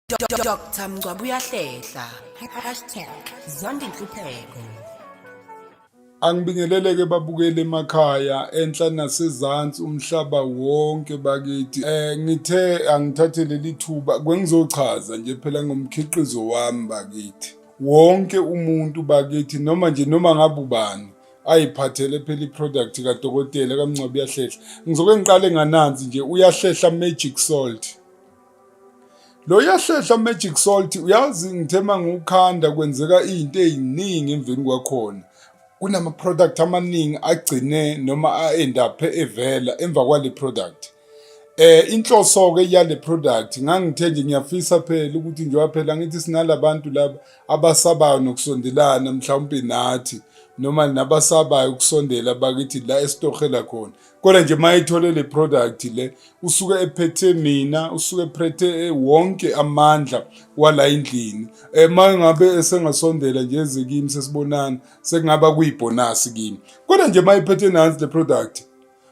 Dr. Mngcwabo uyahlehla #ZondeInhlupheko. Angibingelele-ke babukeli emakhaya enhla nasezansi umhlaba wonke bakithi. Ngithe angithathe leli thuba kwengizochaza nje phela ngomkhiqizo wami bakithi. Wonke umuntu bakithi noma ngabe ubani ayiphathele phela i-product kadokotela kaMngcwabo uyahlehla. Ngizoke ngiqale ngananzi nje uyahlehla Magic Salt. Lo uyahlehla Magic Salt uyazi ngithema ngukhanda kwenzeka izinto eziningi emveni kwakhona. Kunama-product amaningi agcine noma a-end-up evela emva kwale product. Inhloso-ke yale product ngangithe nje ngiyafisa phela ukuthi njengoba phela ngithi sinalabantu laba abasabayo nokusondelana mhlawumpe nathi noma nabasabayo ukusondela bakithi la esitohela khona. Kodwa nje mayithole le product le usuke ephethe mina, usuke ephethe wonke amandla wala endlini. Mangabe esengasondela nje ezekimi sesibonana sekungaba kuyibonus kimi. Kodwa nje mayiphethe nansi le product.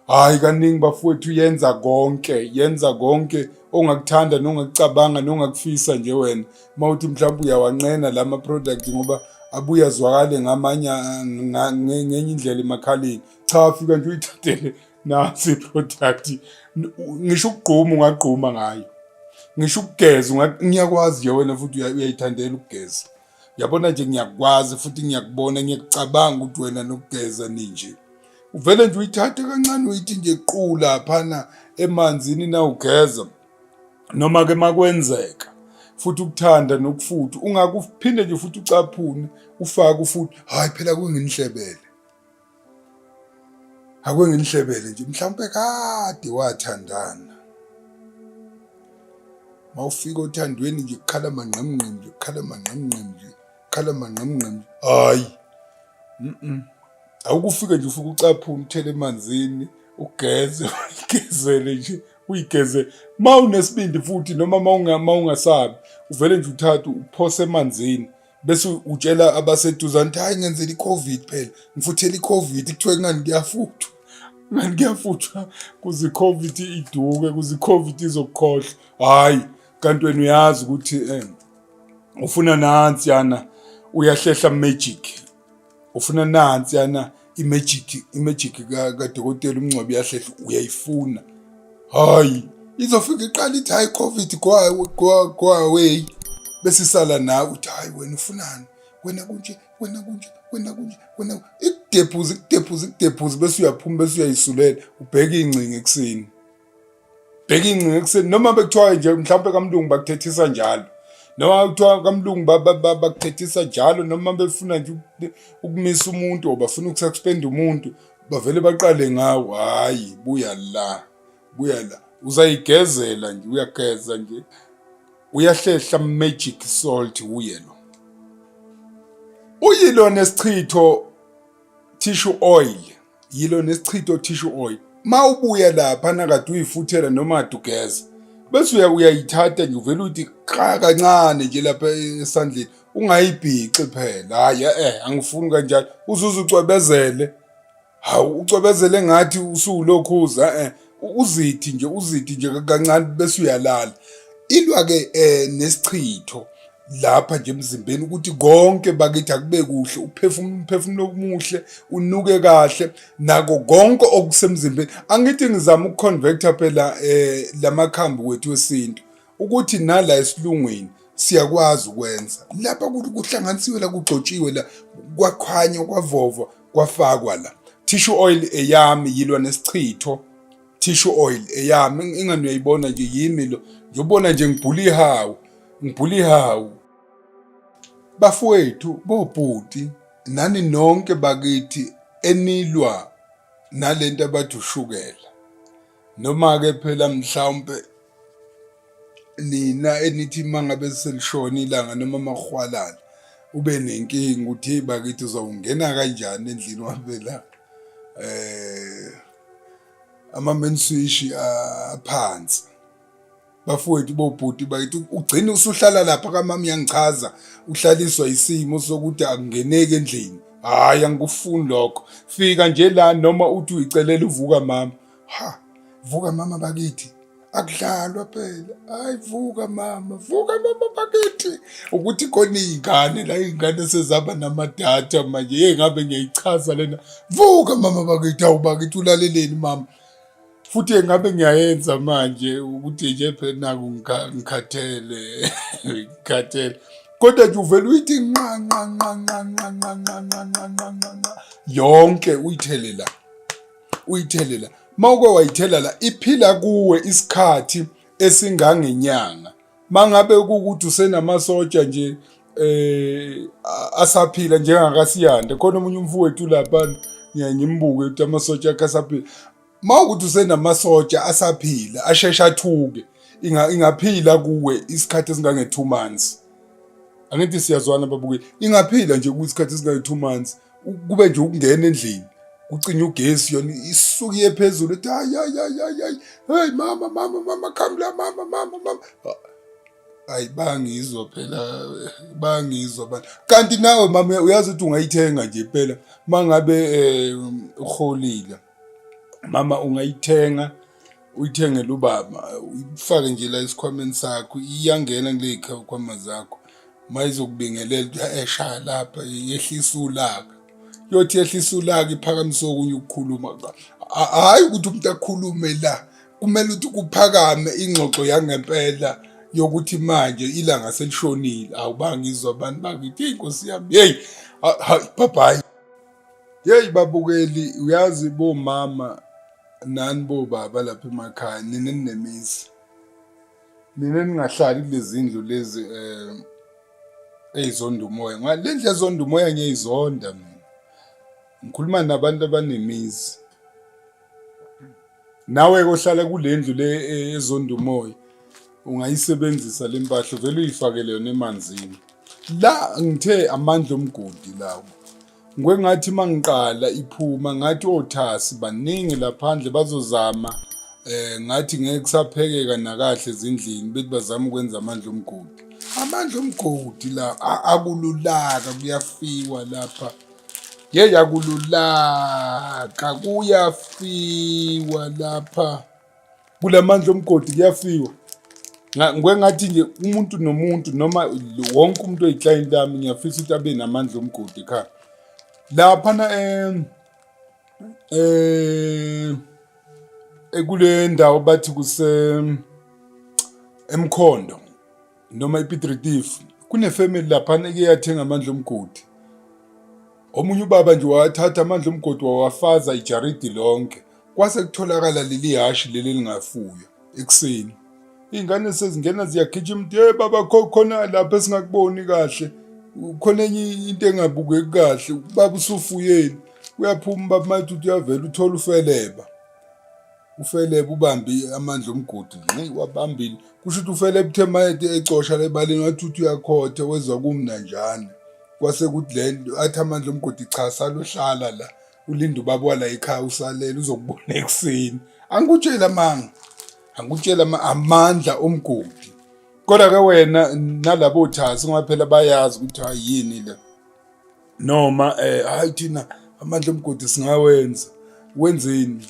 Hayi kaningi bafowethu yenza konke ongakuthanda nongakucabanga nongakufisa nje wena. Mawuthi mhlawumbe uyawanqena lama product ngoba abuye azwakale ngenye indlela emakhaleni. Cha, fika nje uyithathele nasi product. Ngisho ukugquma ungagquma ngayo. Ngisho ukugeza ngiyakwazi nje wena futhi uyayithandela ukugeza. Uyabona nje ngiyakwazi futhi ngiyakubona ngiyacabanga ukuthi wena nokugeza ninje. Uvele nje uyithathe kancane uyithi nje qula phana emanzini na ugeza noma ke makwenzeka futhi ukuthanda nokufutha ungakuphinde nje futhi ucaphune ufake ufuthi hayi phela kunginihlebele akwenginihlebele nje mhlawumbe kade wathandana mawufika othandweni nje kukhala mangqemngqem hayi awukufike nje ufike ucaphune uthele emanzini ugeze uyigezele nje uyigeze mawunesibindi futhi noma mawungasabi uvele nje uthathe uphose emanzini bese utshela abaseduzane ukuthi hayi ngenzela i-COVID phela ngifuthela i-COVID kuthiwe ngani kuyafuthwa kuze i-COVID iduke kuze i-COVID izokukhohlwa hayi kanti wena uyazi ukuthi ufuna nansi yana uyahlehla magic ufuna nansi yana imagic kadokotela uMngcwabo uyahlehla uyayifuna hayi izofika iqala ithi hayi COVID go away bese isala nawe uthi hayi wena ufunani wena kunje ikudephuze bese uyaphuma bese uyayisulela ubheke ingcinga ekseni noma bekuthiwa nje mhlawumbe kaMlungu bakuthethisa njalo noma kuthiwa kaMlungu bakuthethisa njalo noma befuna nje ukumisa umuntu obafuna ukususpend umuntu bavele baqale ngawo hayi buya la uzayigezela nje uyageza nje uyahlehla Magic Salt uyilo nesichitho tissue oil mawubuya lapha nakade uyifuthela noma adugeza bese uyayithatha nje uvela uthi kancane nje lapha esandleni ungayibhici phela hayi angifuni kanjalo uzuze ucwebezele hawu ucwebezele ngathi usulokhuza uzithi nje kancane bese uyalala ilwa ke nesichitho lapha nje emzimbeni ukuthi konke bakithi akube kuhle umphefumulo omuhle unuke kahle nako konke okusemzimbeni angithi ngizama ukuconverta phela lamakhambi wethu wesintu ukuthi nala esilungwini siyakwazi ukwenza lapha kuhlanganisiwe la kugcotshiwe la kwakhanya kwavova kwafakwa la tissue oil eyami yilwa nesichitho tissue oil eyami ingani uyayibona nje yimi lo ngiyobona nje ngibhula ihawu bafowethu bobhuti nani nonke bakithi enilwa nalento abathi ushukela noma ke phela mhlawumbe nina enithi mangabe selishona ilanga noma mahwalala ube nenkingi ukuthi bakithi uzawungena kanjani endlini wabela ama-main switch aphansi bafowethu bobhuti bakithi ugcine usuhlala lapha kamama uyangichaza uhlaliswa isimo sokuthi akungeneki endlini hayi angikufuni lokho fika nje la noma uthi uyicelela uvuka mama vuka mama bakithi akudlalwa phela. Hayi vuka mama bakithi. Ukuthi khona iy'ngane la iy'ngane sezaba namadata manje ngabe ngiyayichaza lena. Vuka mama bakithi, hawu bakithi ulaleleni mama. Futhi ngabe ngiyayenza manje ukuthi nje phela naku ngikhathele ngikhathele. Kodwa nje uvele uyithi nqa nqa nqa nqa nqa nqa nqa nqa nqa nqa nqa nqa yonke uyithelela. Mawuke wayithela la iphila kuwe isikhathi esingangenyanga. Mangabe ukuthi usenamasotsha nje asaphila njengakaSiyanda, khona omunye umfowethu lapha ngimbuke ukuthi amasotsha akhe asaphila. Mawukuthi usenamasotsha asaphila asheshe athuke, ingaphila kuwe isikhathi esingange-2 months. Angithi siyazwana babukeli, ingaphila nje kuyisikhathi esingange-2 months, kube nje ukungena endlini kucinye ugesi yona isuke iye phezulu ethi hayi hey mama come la mama. Hayi bangizwa phela, bangizwa bani. Kanti nawe mama uyazi ukuthi ungayithenga nje phela mangabe uholile. Mama ungayithenga, uyithengele ubaba, uyifake nje la esikhwameni sakho, iyangena kule y'khwama zakho. Mayizokubingelela ukuthi eshaya lapha yehlisa ulaka. Yothi yehlisa ulaka iphakamise okunye ukukhuluma. Hhayi ukuthi umuntu akhulume la, kumele ukuthi kuphakame ingxoxo yangempela yokuthi manje ilanga selishonile. Awubangizwa abantu bakithi, Nkosi yami, yeyi bye-bye. Yeyi babukeli, uyazi bomama nani bobaba lapha emakhaya nina ninemizi. Nina ningahlali kulezi zindlu lezi ey'zonda umoya. Ngale ndlu ezonda umoya ngiyayizonda mina. Ngikhuluma nabantu abanemizi. Nawe-ke ohlala kule ndlu le ezonda umoya ungayisebenzisa le mpahla, vele uyifakele yona emanzini. La ngithe amandla omgodi lawo. Ngathi mangiqala iphuma ngathi othasi baningi laphandle bazozama ngathi ngeke kusaphekeka nakahle ezindlini bethi bazama ukwenza amandla omgodi. Amandla omgodi la akululaka kuyafiwa lapha. Yeyi akululaka kuyafiwa lapha. Kulamandla omgodi kuyafiwa. Ngathi nje umuntu nomuntu noma wonke umuntu oyiclient lami ngiyafisa ukuthi abe namandla omgodi ekhaya. Laphana kule ndawo bathi eMkhondo noma iPiet Retief kune-family laphana eke yathenga amandla omgodi. Omunye ubaba nje wathatha amandla omgodi wawafaza ijaridi lonke. Kwase kutholakala leli hashi leli lingafuywa ekuseni. Iy'ngane sezingena ziyagijima ukuthi hey baba khona lapha esingakuboni kahle. Khona enye into engabukeki kahle, ubaba usufuyeni. Uyaphuma ubaba mathi uthi uyavela uthola ufeleba. Ufeleba ubambe amandla omgodi wabambile. Kusho ukuthi ufeleba uthe mayede ecosha lebaleni wathi uthi uyakhotha wezwa kumnanjana. Kwase kuthi lento athi amandla omgodi cha salohlala la. Ulinda ubaba wala ekhaya usalela uzokubona ekuseni. Angikutshela amandla omgodi. Kodwa ke wena nalabo othasi ngoba phela bayazi ukuthi hayi yini le. Noma hayi thina amandla omgodi singawenza. Wenzeni?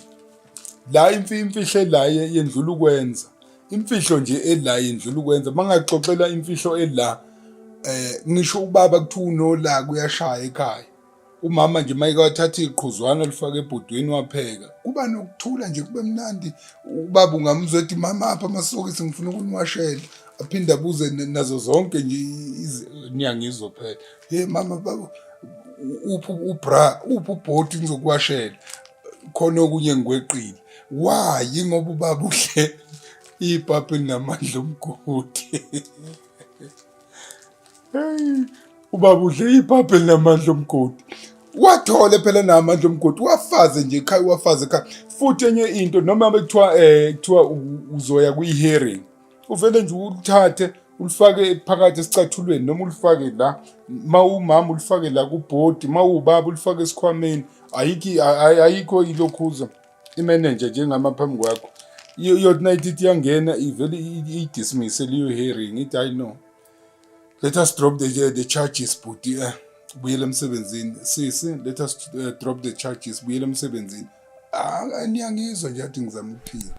La imfihlo la yendlula ukwenza. Imfihlo nje ela yendlula ukwenza. Mangaxoxela imfihlo ela ngisho ubaba kuthiwa unolaka uyashaya ekhaya. Umama nje mayike wathatha iqhuzwana lifaka ebhodweni wapheka. Kuba nokuthula nje kube mnandi. Ubaba ungamuzwa ethi mama apha amasokisi ngifuna ukuniwashela. Aphinde abuze nazo zonke nje niyangizwa phela. Hey mama baba uphi ubhoti ngizokuwashela. Khona okunye ngikweqile. Why ngoba ubaba uhle ipapa elinamandla omgodi. Hey ubaba udle ipapa elinamandla omgodi. Wathole phela namandla omgodi wafaze nje ekhaya wafaze ekhaya. Futhi enye into noma kuthiwa uzoya kwi-hearing. Uvele nje ulithathe ulifake phakathi esicathulweni noma ulifake la. Mawumama ulifake la kubhodi, mawubaba ulifake esikhwameni. Ayikho ilokhuza imanager njengama phambi kwakho. Yothi nayithi iyangena ivele i-dismiss leyo hearing ithi I know. Let us drop the charges budi. Buyela emsebenzini. Sisi let us drop the charges buyela emsebenzini. Niyangizwa nje athi ngizama ukuphila.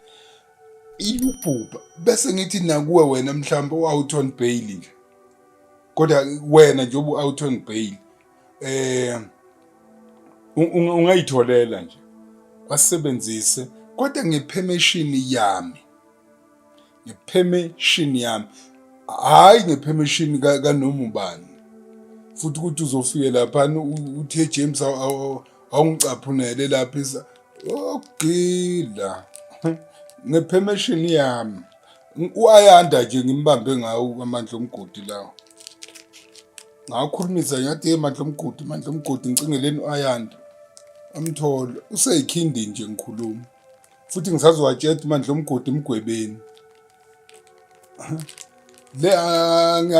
iyubhubha bese ngithi nakuwe wena mhlawumbe u-out on bail nje kodwa wena nje ubu-out on bail ungayitholela nje wasebenzise kodwa ngepermission yami hhayi ngepermission kanoma ubani futhi ukuthi uzofike laphana uthi James awungicaphunele lapha ogila ngepermission yami u-Ayanda nje ngimbambe ngawo amandla omgodi lawo ngakhulumisa ngathi mandla omgodi ngicingeleni u-Ayanda amthola useyikhindi nje ngikhuluma futhi ngisazowatshela mandla omgodi emgwebeni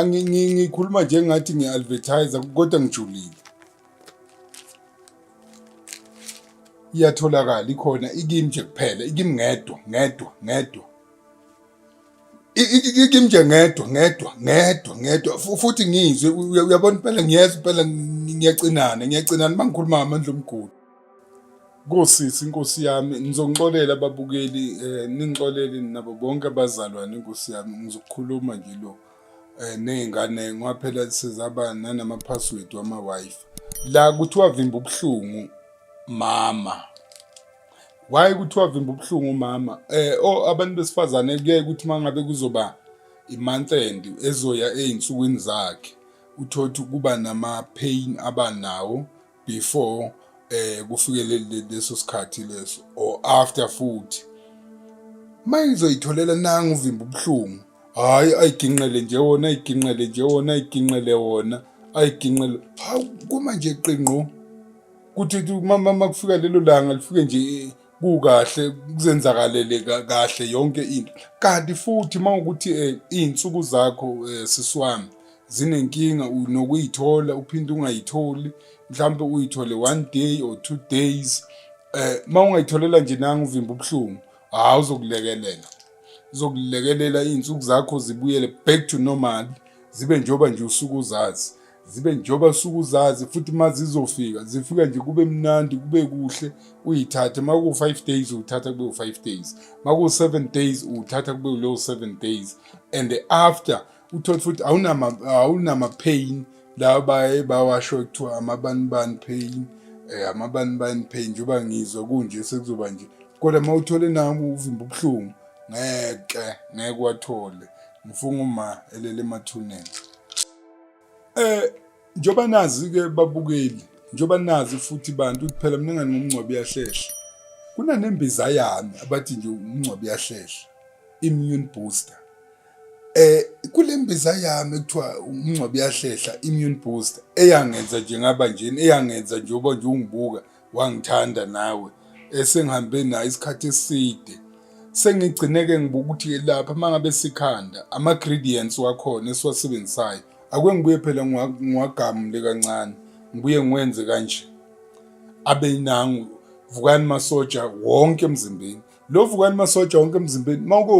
ngikhuluma nje ngathi ngi-advertiser kodwa ngijulile iyatholakala ikhona ikimi nje kuphela ikimi ngedwa ikimi nje ngedwa futhi ngizwe uyabona impela ngiyeza impela ngiyacinana mangikhuluma ngamandla omgodi Nkosisi inkosi yami ngizongixolela ababukeli ningixolele nabo bonke abazalwane inkosi yami ngizokukhuluma nje lo nezingane ngoba phela sizaba nanama-password wama-Wi-Fi la kuthiwa vimba ubuhlungu mama why kuthiwa vimba ubuhlungu mama abantu besifazane kuye ukuthi mangabe kuzoba i-month end ezoya ey'nsukwini zakhe uthothi kuba nama-pain abanawo before kufike leso sikhathi leso or after futhi mayizoyitholela nanga uvimba ubuhlungu hayi ayiginqele wona hawu kuma nje qinqo kuthi mama kufika lelo langa lifike nje kukahle kuzenzakalele kahle yonke into kanti futhi mawukuthi iy'nsuku zakho siswami zinenkinga nokuyithola uphinde ungayitholi mhlawumbe uyithole 1 day or 2 days mawungayitholela nje nanga uvimba ubuhlungu uzokulekelela iy'nsuku zakho zibuyele back to normal zibe njengoba nje usuke uzazi futhi mazizofika zifika nje kube mnandi kube kuhle uyithathe maku-5 days uthatha kube u-5 days maku-7 days uthatha kube ulowo 7 days and after uthole futhi awunama-pain la baye bawasho kuthiwa amabanibani pain njengoba ngizwa kunje sekuzoba nje kodwa ma uthole nami uvimba ubuhlungu ngeke wathole ngifunga uma elele emathuneni njengoba nazi-ke babukeli njengoba nazi futhi bantu ukuthi phela mina ngingumngcwabi yahlehla kunanembiza yami abathi nje umngcwabi yahlehla immune booster kule mbiza yami ekuthiwa umngcwabi yahlehla immune booster eyangenza nje ngaba njeni eyangenza njengoba nje ungibuka wangithanda nawe esengihambe nayo isikhathi eside sengigcineke ngibuka ukuthi lapha mangabe sikhanda ama-ingredients wakhona esiwasebenzisayo akwengibuye phela ngiwagamule kancane ngibuye ngiwenze kanje abe nangu vukani masoja wonke emzimbeni lo vukani masoja wonke emzimbeni mawuke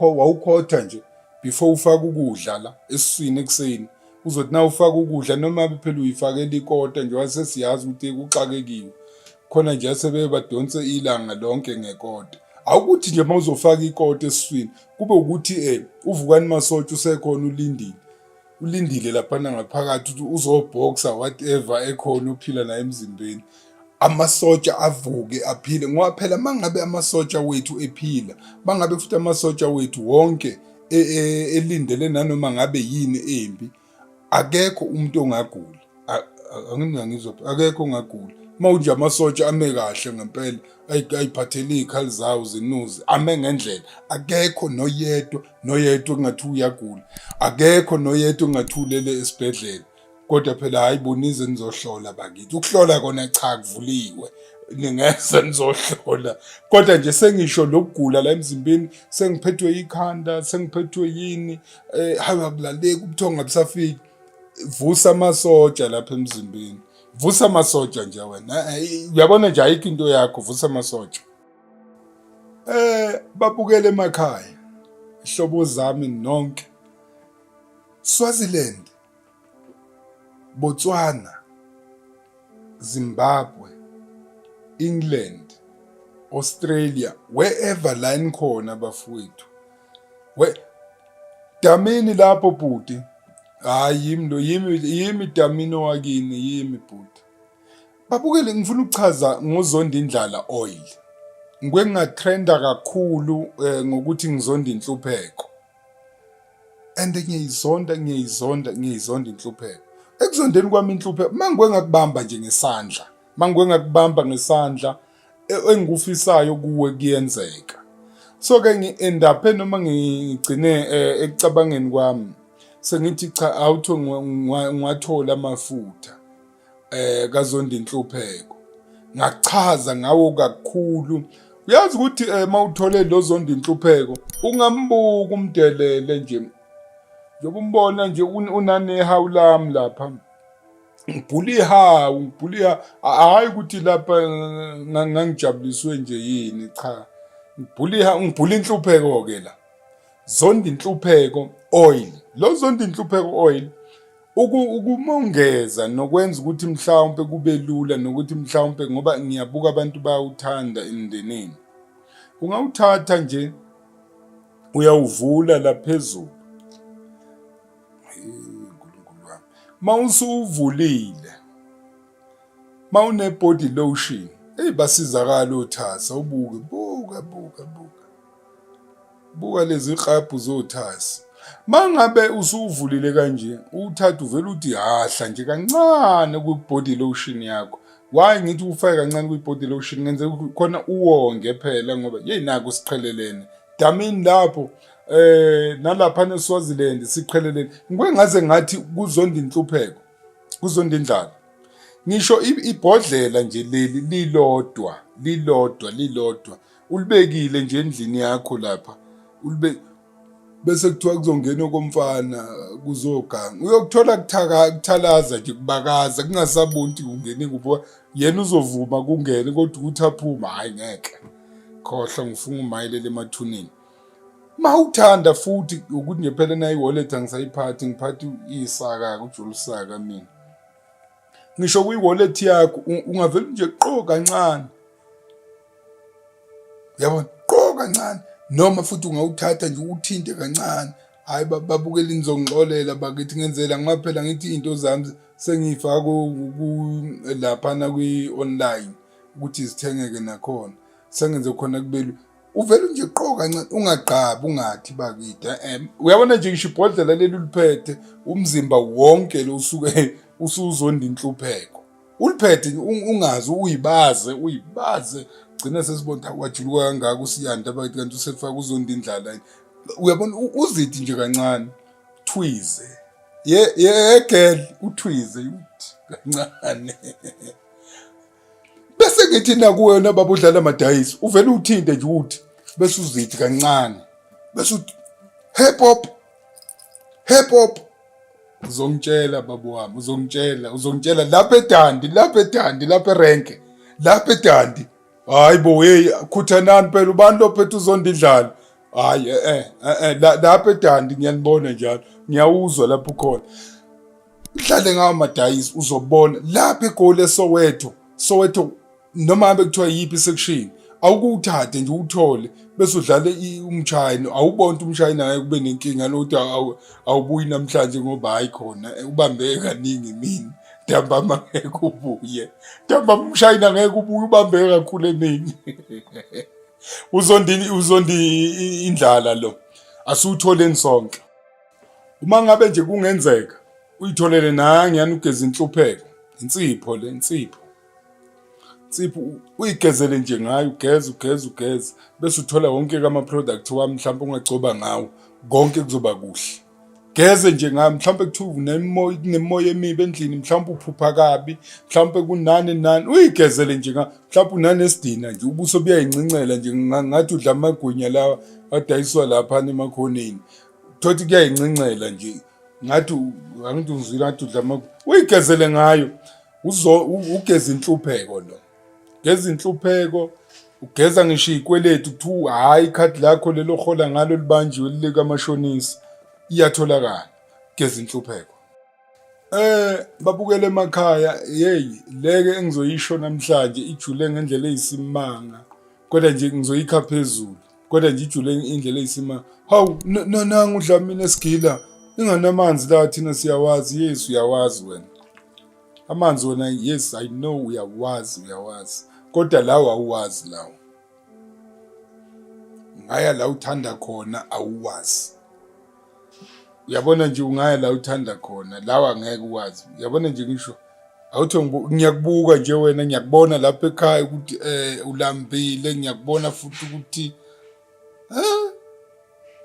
wawukhotha nje before ufaka ukudla la esiswini ekuseni uzothi na ufaka ukudla noma phela uyifakela ikota nje wasesiyazi ukuthi kuxakekiwe khona nje asebeye badonse ilanga lonke ngekota awukuthi nje mawuzofaka ikota esiswini kube ukuthi uvukani masoja usekhona ulindile laphana ngaphakathi ukuthi uzobhoxa whatever ekhona uphila naye emzimbeni amasoja avuke aphile ngoba phela mangabe amasoja wethu ephila mangabe futhi amasoja wethu wonke elindele nanoma ngabe yini embi akekho umuntu ongagula akekho ongagula mawunje amasoja ame kahle ngempela ayiphathele iy'khali zawo zinuzi ame ngendlela akekho noyedwa kungathiwa uyagula akekho noyedwa kungathiwa ulele esibhedlela kodwa phela hayi bonize nizohlola bakithi ukuhlola kona cha kuvuliwe ningeze nizohlola kodwa nje sengisho lokugula la emzimbeni sengiphethwe ikhanda sengiphethwe yini hayi akulaleki ubuthongo abusafiki vusa amasoja lapha emzimbeni vusa amasoja nje wena uyabona nje ayikho into yakho vusa amasoja babukele emakhaya ihlobo zami nonke Swaziland Botswana Zimbabwe England Australia, wherever la enikhona bafowethu. Damini lapho bhuti. Hayi yimi damini wakini yimi bhuti. Babukele ngifuna ukuchaza ngozonda indlala oil. Ngingatrenda kakhulu ngokuthi ngizonda inhlupheko. And ngiyayizonda inhlupheko. Ekuzondeni kwami inhlupheko, ngakubamba nje ngesandla. Ngakubamba ngesandla engikufisayo kuwe kuyenzeka. So ke ngi-end up noma ngigcine ekucabangeni kwami sengithi cha awutho ngiwathola amafutha kazonda inhlupheko. Ngachaza ngawo kakhulu. Uyazi ukuthi mawuthole lo zonda inhlupheko ungambuka umdelele nje. Njoba umbona nje unanehawu lami lapha. Ngibhula hayi ukuthi lapha ngangijabuliswe nje yini cha. Ngibhula inhlupheko ke la. Zonda inhlupheko oil. Lo zonda inhlupheko oil ukumongeza nokwenza ukuthi mhlawumbe kube lula nokuthi mhlawumbe ngoba ngiyabuka abantu bayawuthanda emndenini. Ungawuthatha nje uyawuvula laphezulu. uNkulunkulu wami. Mawusuvulile. Mawune body lotion. Basizakala othasa ubuke buka lezi iqaphu zothasa. Mangabe usuvulile kanje uthatha uvela uthi hahla nje kancane ku body lotion yakho. Why ngithi ufake kancane ku body lotion ngenze khona uwonge phela ngoba yeyinako siqhelelene. Damini lapho nalapha neSwaziland siqhelelene. Ngikwengaze ngathi kuzonda inhlupheko. Kuzonda indlala. Ngisho ibhodlela nje leli lilodwa. Ulibekile nje endlini yakho lapha. Bese kuthiwa kuzongena komfana kuzoganga. Uyokuthola kuthalaza nje kubakaza kungasabunti kungene kuphi. Yena uzovuma kungene kodwa ukuthi aphuma hayi ngeke. Khohla ngifuna umayelele emathuneni. Mawuthanda futhi ukuthi nje phela na iwallet angisayiphathi ngiphatha isaka kujulisaka mina. Ngisho kwi-wallet yakho ungavela nje qo kancane. Yabona qo kancane noma futhi ungawuthatha nje uthinte kancane. Hayi babukela inizongixolela bakithi ngenzela ngaphela ngithi into zami sengifaka lapha na kwi-online ukuthi izithengeke nakhona. Sengenze khona kubelu. Uvela nje qo kancane ungaqhabi ungathi bakithi. Uyabona nje ngisho ibhodlela leli uliphethe umzimba wonke lo usuke usuzonda inhlupheko. Uliphethe ungazi uyibaze gcina sesibona wajuluka kangaka usiyanda bakithi kanti usefaka uzonda indlala. Uyabona uzithi nje kancane thwize. Girl uthwize kancane. Bese ngithi nakuwe nababudlala amadayisi uvela uthinte nje uthi bese uzithi kancane. Bese uthi hip hop. Uzongitshela babo wami uzongitshela lapha eDandi lapha erenke lapha eDandi. Hayi bo hey khuthanani phela ubani lophethe uzonda indlala. Hayi lapha eDandi ngiyanibona njalo ngiyawuzwa lapho khona. Mhlale ngawo amadayisi uzobona lapha eGoli Soweto noma ngabe kuthiwa yipi section awukuthathe nje uthole bese udlale umshayino awubona umshayina ngeke kube nenkinga lokuthi awubuyi namhlanje ngoba hayi khona ubambeke kaningi mina ntambama ngeke ubuye umshayina ngeke ubuye ubambeke kakhulu emini. Uzondi indlala lo asutholeni sonke. Uma ngabe nje kungenzeka uyitholele nangiyani ugeza inhlupheko insipho uyigezele nje ngayo ugeze bese uthola wonke ama product wami mhlawumbe ungagcoba ngawo konke kuzoba kuhle. Geze nje ngami mhlawumbe kuthiwa kunemoya emibi endlini mhlawumbe uphupha kabi mhlawumbe kunani uyigezele nje mhlawumbe unanesidina nje ubuso buyayincencela nje ngathi udla amagwinya lawa adayiswa lapha emakhoneni. Thothi kuyayincencela nje ngathi angithi ungizwile ngathi udla uyigezele ngayo ugeza inhlupheko lo. Geza inhlupheko ugeza ngisho izikweletu kuthiwa hayi ikhadi lakho lelo hola ngalo libanjiwe lileka amashonisi iyatholakala. Geza inhlupheko. Babukele emakhaya leke engizoyisho namhlanje ijule ngendlela eyisimanga kodwa nje ngizoyikha phezulu, kodwa nje ijule indlela eyisima. Hawu nangu uDlamini esigila, inganamanzi la thina siyawazi. Yes, uyawazi wena amanzi wona. Yes, I know uyawazi, kodwa lawo awuwazi lawo. Ungaya la uthanda khona awuwazi. Uyabona nje ungaya la uthanda khona, lawa angeke uwazi. Uyabona nje ngisho awuthi ngiyakubuka nje wena, ngiyakubona lapha ekhaya ukuthi ulambile, ngiyakubona futhi ukuthi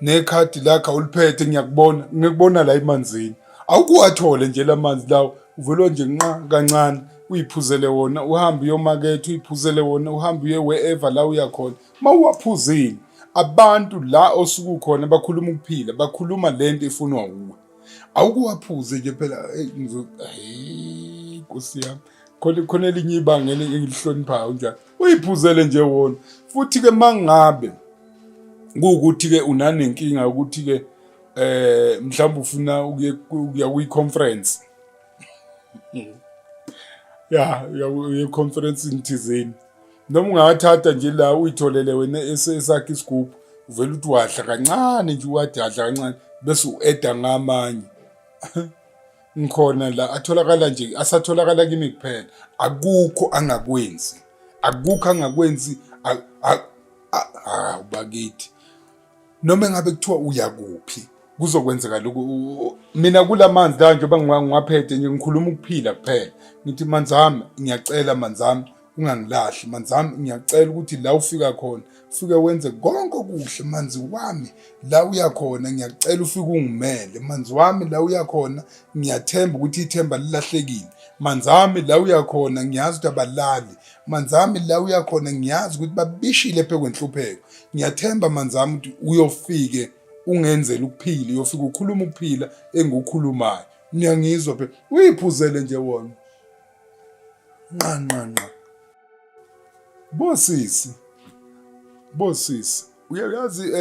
nekhadi lakho awuliphethe, ngikubona la emanzini. Awukuwathole nje lamanzi lawo, uvelo nje nqa kancane uyiphuzele wona, uhambe uyomakethe uyiphuzele wona, uhambe uye wherever la uyakhona. Mawuwaphuzile abantu la osuke ukhona bakhuluma ukuphila, bakhuluma lento efunwa uwe. Awukuwaphuze nje phela. Nkosi yami, khona elinye ibanga engilihloniphayo njalo, uyiphuzele nje wona. Futhi-ke mangabe kuwukuthi-ke unanenkinga ukuthi-ke mhlawumbe ufuna ukuya kwi-conference uye conference thizeni, noma ungawathatha nje la uyitholele wena esakhe isigubhu, uvele uthi wadla kancane nje, wadla kancane bese u-eda ngamanye. Ngikhona la asatholakala kimi kuphela. Akukho angakwenzi, bakithi. Noma ngabe kuthiwa uya kuphi kuzokwenzeka lokhu. Mina kulamanzi la njengoba ngiwaphethe nje ngikhuluma ukuphila kuphela. Ngithi manzami, ngiyacela manzami ungangilahli, manzami ngiyacela ukuthi la ufika khona ufike wenze konke okuhle. Manzi wami la uyakhona ngiyacela ufike ungimele. Manzi wami la uyakhona ngiyathemba ukuthi ithemba lilahlekile. Manzi wami la uyakhona ngiyazi ukuthi abalali. Manzi wami la uyakhona ngiyazi ukuthi babishile phe kwenhlupheko. Ngiyathemba manzi wami ukuthi uyofike ungenzela ukuphila, uyofika ukhuluma ukuphila engikukhulumayo. Niyangizwa phela, uyiphuzele nje wona. Nqa. Bosisi, uyayazi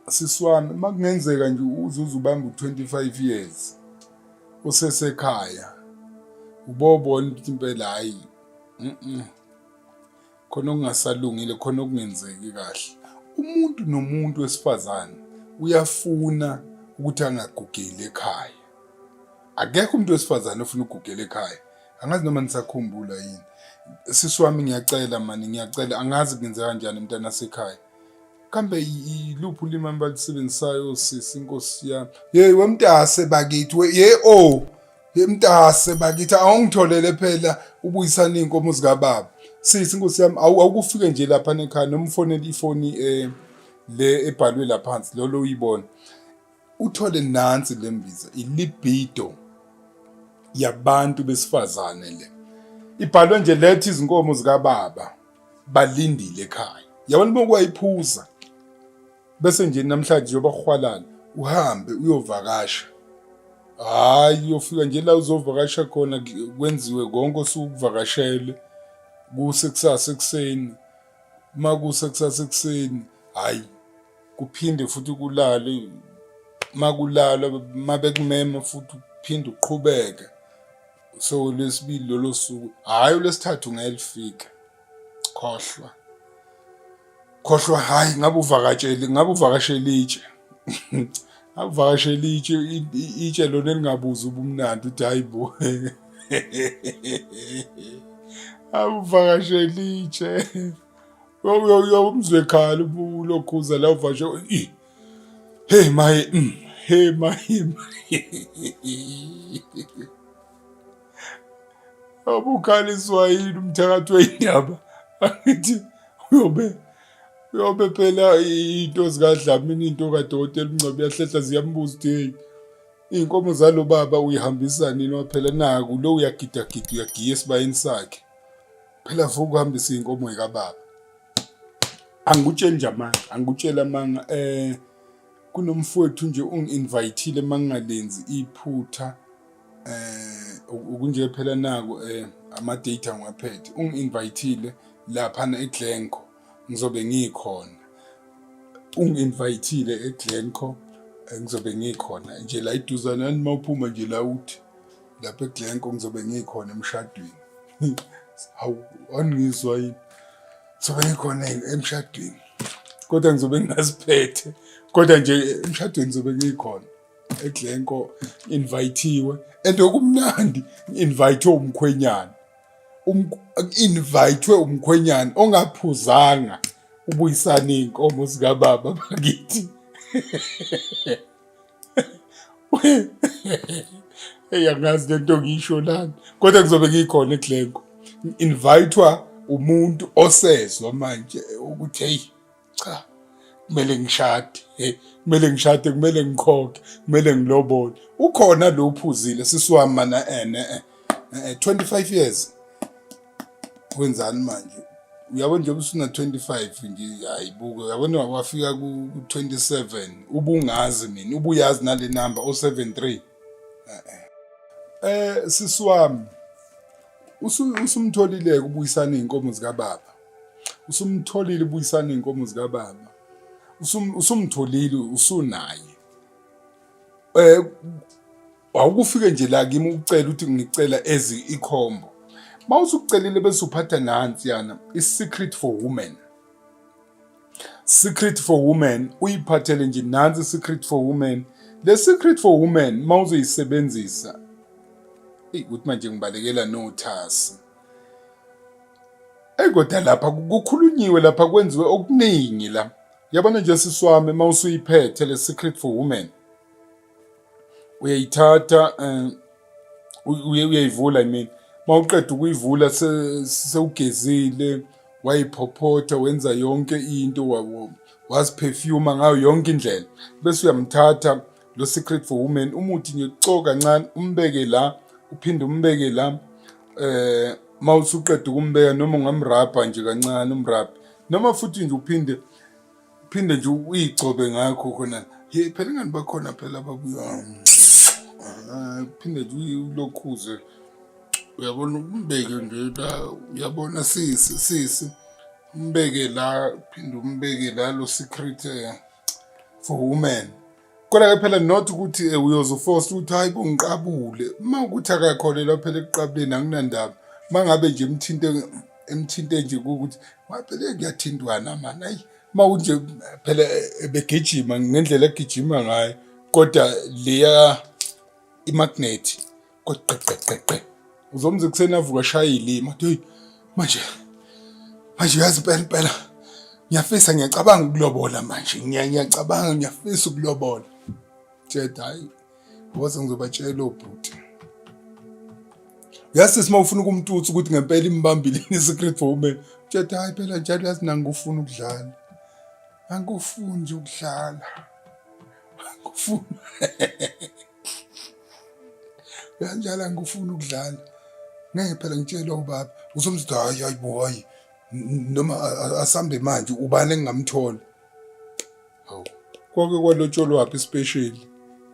sisi wami, makungenzeka nje uzuze ubamba u-25 years usesekhaya, ubobona ukuthi impela hayi khona okungasalungile, khona okungenzeki kahle. Umuntu nomuntu wesifazane uyafuna ukuthi angagugeli ekhaya. Akekho umuntu wesifazane ofuna ukugugela ekhaya. Angazi noma nisakhumbula yini. Sisi wami ngiyacela mani, ngiyacela, angazi kungenzeka kanjani emntwana asekhaya. Kambe iluphi ulimi abalisebenzisayo sisi, Nkosi yami? Wemntase bakithi, mntase bakithi, awungitholele phela ubuyisana iy'nkomo zikababa. Sisi, Nkosi yami, awukufike nje lapha ekhaya noma ufonele ifoni le ebhalwe la phansi, lolo uyibona. Uthole nansi le mbiza, ilibido yabantu besifazane le. Ibhalwe nje letha izinkomo zikababa balindile ekhaya. Yabona bokwayiphuza. Bese nje namhlanje yobakhwalana uhambe uyovakasha. Hayi uyofika nje la uzovakasha khona kwenziwe konke osukuvakashele. Kuse kusasa ekuseni. Makuse kusasa ekuseni, hayi kuphinde futhi kulale. Makulala mabekumema futhi uphinde uqhubeke. So lesibili lolo suku, hayi ulesithathu ngelifika. Khohlwa, hayi ngabe uvakashele itshe. Avakashele itshe lona elingabuza ubumnandi uthi hayi bo. Avakashele itshe. Umzwe ekhala ulokhuza la uvakashe. Hey my. Abukhaliswa yini umthakathi wey'ndaba? Angithi uyobe phela into zikaDlamini, into kadokotela uNgcobo yahlehla ziyambuza ukuthi hey, iy'nkomo zalo baba uyihambisa nini? Waphela naku lo uyagidagida, uyagiya esibayeni sakhe. Phela vuka uhambisa iy'nkomo y'kababa. Angikutsheli nje amanga, angikutshela amanga. Kunomfowethu nje ungi-invayithile mangingalenzi iphutha. Okunje phela naku ama-date ngiwaphethe. Ungi-invayithile laphana eGlencoe, ngizobe ngikhona. Ungi-invayithile eGlencoe, ngizobe ngikhona nje la iduzana mawuphuma nje la uthi lapha eGlencoe ngizobe ngikhona emshadweni. Hawu, angizwa yini? Sobe ngikhona emshadweni kodwa ngizobe ngingaziphethe kodwa nje emshadweni zobe ngikhona eGlencoe invithiwe and okumnandi invitwe umkhwenyana invitwe umkhwenyana ongaphuzanga ubuyisana iy'nkomo zikababa bakithi. Angazi lento ngisho lana kodwa kuzobe ngikhona eGlencoe invitwa umuntu osezwa manje ukuthi hey cha kumele ngishade kumele ngishade kumele ngikhokhe kumele ngilobole ukhona lo uphuzile sisiwami mana 25 years wenzani manje uyabona nje usuna 25 nje hayibuke uyabona wafika ku 27 ubungazi mina ubuyazi nale number 073 sisiwami usumtholile ukubuyisana iy'nkomo zikababa usumtholile ubuyisana iy'nkomo zikababa usumtholile usunaye awukufike nje la kimi ucela ukuthi ngicela ezi ikhombo mawusukucelile bese uphatha nansi yana i-secret for women. Secret for women uyiphathele nje nansi secret for women. Le secret for women mawuzoyisebenzisa ukuthi manje ngibalekela nothasi kodwa lapha kukhulunyiwe lapha kwenziwe okuningi la yabona nje siswami mawusuyiphethe le secret for women uyayithatha uyayivula I mean mawuqeda ukuyivula sewugezile wayiphophotha wenza yonke into waziperfume ngayo yonke indlela bese uyamthatha lo secret for women umuthi nje ucoka kancane umbeke la uphinde umbeke la mawusuqeda ukumbeka noma ungamrabha nje kancane umrabha noma futhi nje uphinde nje uyigcobe ngakho khona phela ngani bakhona phela babuya phinde nje ulokhuze uyabona umbeke nje la uyabona sisi umbeke la phinde umbeke la lo secret for women kodwa phela not ukuthi uyozoforce ukuthi hayi bongiqabule uma ukuthi akakholelwa phela ekuqabuleni akunandaba mangabe nje emthinte nje ukuthi phela kuyathintwana mani hayi mawunje phela begijima ngendlela egijima ngayo kodwa leya imagnet koqeqeqeqe uzomze kusena avuka shaya ilima hey manje uyazi phela ngiyafisa ngiyacabanga ukulobola manje ngiyacabanga ngiyafisa ukulobola tsheda hayi wase ngizobatshela obhuti yazi simawufuna ukumtutsa ukuthi ngempela imbambile secret for women tsheda hayi phela njalo yazi nangifuna ukudlala angifuni nje ukudlala angifuni kanjalo angifuni ukudlala ngeke phela ngitshela ubaba uzomzithi hayi boy noma asambe manje ubani engingamthola hawu konke kwalotsholwa waphi special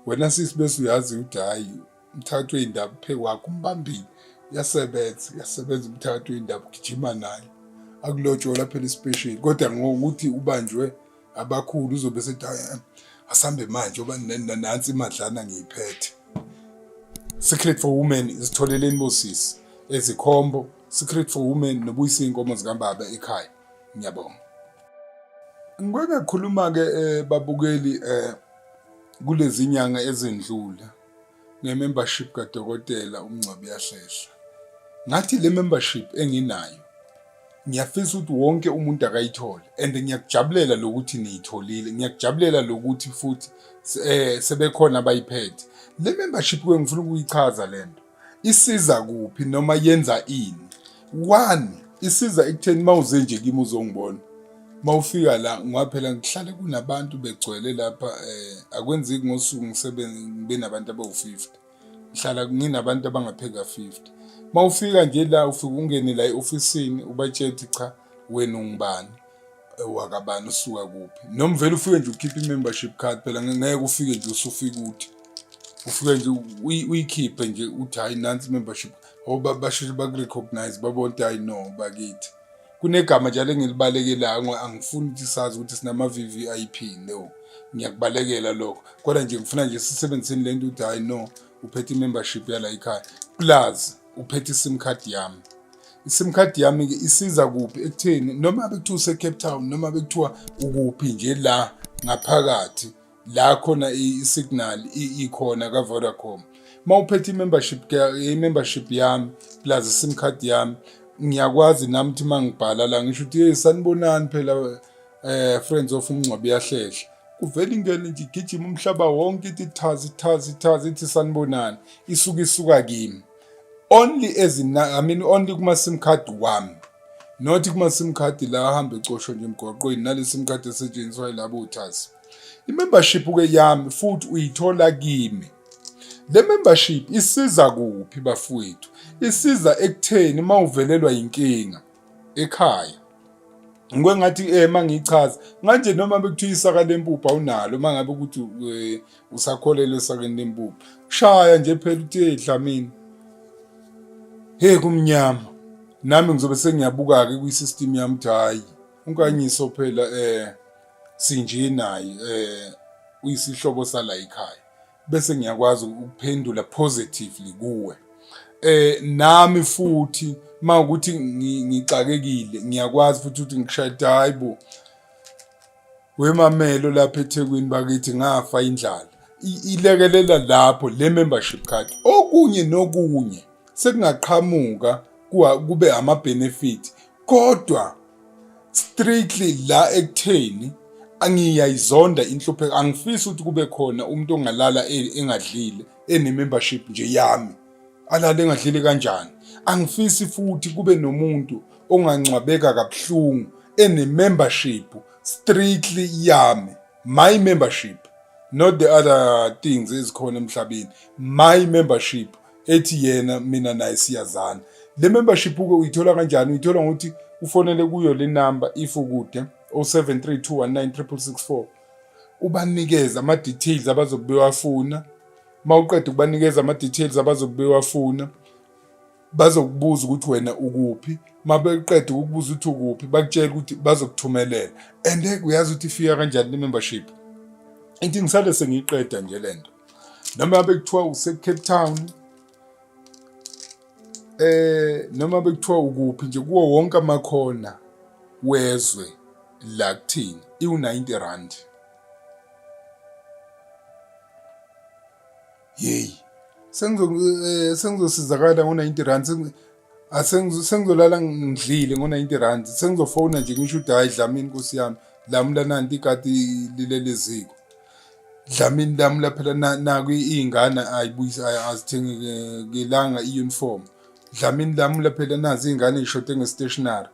wena sisi bese uyazi ukuthi hayi umthathu weindaba phekwakho umbambile yasebenza umthathu weindaba gijima naye akulotshola phela special kodwa ngokuthi ubanjwe abakhulu uzobe sethi asambe manje oba nansi imadlana ngiyiphethe. Secret for women isitholeleni bosisi ezikhombo secret for women nobuyisa inkomo zikababa ekhaya ngiyabonga. Ngike khuluma ke babukeli kulezi nyanga ezendlula nge-membership kaDokotela uMngcwabi Yahlehla. Ngathi le membership enginayo ngiyafisa ukuthi wonke umuntu akayithole and ngiyakujabulela lokuthi niyitholile ngiyakujabulela lokuthi futhi sebekhona abayiphethe. Le membership ngifuna ukuyichaza lento isiza kuphi noma yenza ini. One isiza ekutheni mawuze nje kimi uzongibona mawufika la ngaphela ngihlale kunabantu begcwele lapha akwenzeki ngosuku ngibe nabantu abawu50 ngihlala nginabantu abangapheka 50. Mawufika nje la ufika ungene la eofisini ubatshela cha wena ungibani wakabani usuka kuphi noma vele ufike nje ukhipha i-membership card phela ngeke ufike nje usufika uthi ufike nje uyikhiphe nje uthi hayi nansi membership basheshe bakurecognize babona hayi no bakithi kunegama njalo engilibalekelayo angifuni ukuthi sazi ukuthi sinama VVIP no ngiyakubalekela lokho kodwa nje ngifuna nje sisebenziseni lento ukuthi hayi no uphethe i-membership yala ekhaya plus uphethe iSIM card yami isim card yami-ke isiza kuphi ekutheni noma bekuthiwa use-Cape Town noma bekuthiwa ukuphi nje la ngaphakathi la khona i-signal ikhona ka-Vodacom. Uma uphethe i-membership yami plus i-sim card yami ngiyakwazi nami ukuthi uma ngibhala la ngisho ukuthi hey sanibonani phela friends of uMngcwabi yahlehla kuvele ingene nje igijima umhlaba wonke ithi thazi ithi sanibonani isuka kimi only only kuma sim card wami not kuma sim card la ahamba ecoshwe nje emgwaqweni nale sim card esetshenziswa yilabo uthazi. I-membership ke yami futhi uyithola kimi. Le membership isiza kuphi bafowethu? Isiza ekutheni mawuvelelwa inkinga ekhaya. Ngikwengathi mangichaza manje noma bekuthiwa isaka lempuphu awunalo mangabe ukuthi usakholelwe esakeni lempuphu. Shaya nje phela uthi Dlamini. Hey kumnyama. Nami ngizobe sengiyabuka ke kwi-system yami ukuthi hayi unkanyiso phela sinje naye uyisihlobo sala ekhaya. Bese ngiyakwazi ukuphendula positively kuwe. Nami futhi mawukuthi ngicakekile ngiyakwazi futhi ukuthi ngishayde hayibo wemamelo lapha eThekwini bakithi ngafa indlala. Ilekelela lapho le membership card. Okunye nokunye sekungaqhamuka kube ama benefit kodwa strictly la ekutheni angiyayizonda inhlupheko angifisi ukuthi kube khona umuntu ongalala engadlile ene-membership nje yami alale engadlile kanjani. Angifisi futhi kube nomuntu ongangcwabeka kabuhlungu ene-membership strictly yami my membership not the other things ezikhona emhlabeni my membership ethi yena mina naye siyazana. Le membership uke uyithola kanjani? Uyithola ngokuthi ufonele kuyo le number if ukude 0732196664 ubanikeza ama details abazobe bewafuna. Mawuqeda ukubanikeza ama details abazobe bewafuna bazokubuza ukuthi wena ukuphi. Mabeqeda ukubuza ukuthi ukuphi bakutshela ukuthi bazokuthumelela and uyazi ukuthi ifika kanjani le membership. Into ngisale sengiyiqeda nje lento noma bekuthiwa use-Cape Town noma bekuthiwa ukuphi nje kuwo wonke amakhona wezwe la kuthini iwu-90 rand. Yeyi sengizosizakala ngo-90 rand sengizolala ngidlile ngo-90 rand sengizofona nje ngisho ukuthi hayi Dlamini Nkosi yami lamla nanti ikati lileleziko Dlamini lamla phela naku iy'ngane ayibuyisa azithengelanga i-uniform Dlamini lamla phela nazi iy'ngane ey'shote nge-stationary.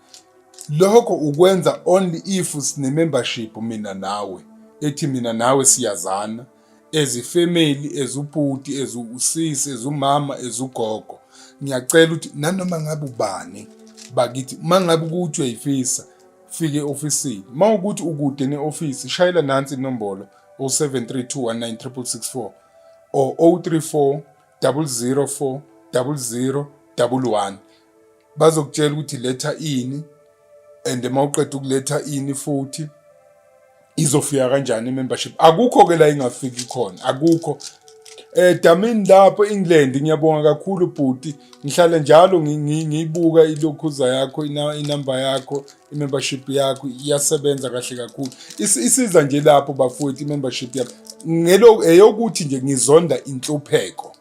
Lokho ukwenza only if sine-membership mina nawe ethi mina nawe siyazana as ifamily as ubhuti as usisi as umama as ugogo. Ngiyacela ukuthi nanoma ngabe ubani bakithi mangabe ukuthi uyayifisa fike e-ofisini mawukuthi ukude ne-office shayela nansi inombolo 0732196664 or 034 004 0011 bazokutshela ukuthi letha ini and mawuqeda ukuletha ini futhi izofika kanjani i-membership. Akukho ke la ingafiki khona akukho. Dlamini lapho England ngiyabonga kakhulu bhuti ngihlala njalo ngiyibuka ilokhuza yakho inamba yakho i-membership yakho iyasebenza kahle kakhulu. Isiza nje lapho bafowethu i-membership yakho eyokuthi nje ngizonda inhlupheko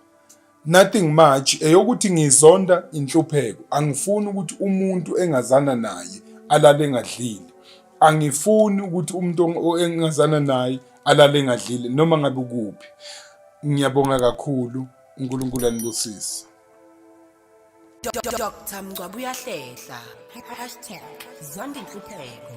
nothing much eyokuthi ngizonda inhlupheko. Angifuni ukuthi umuntu engazana naye alale engadlile. Angifuni ukuthi umuntu engazana naye alale engadlile noma ngabe kuphi. Ngiyabonga kakhulu uNkulunkulu anibusise. Dr. Mngcwabi uyahlehla #zonda inhlupheko.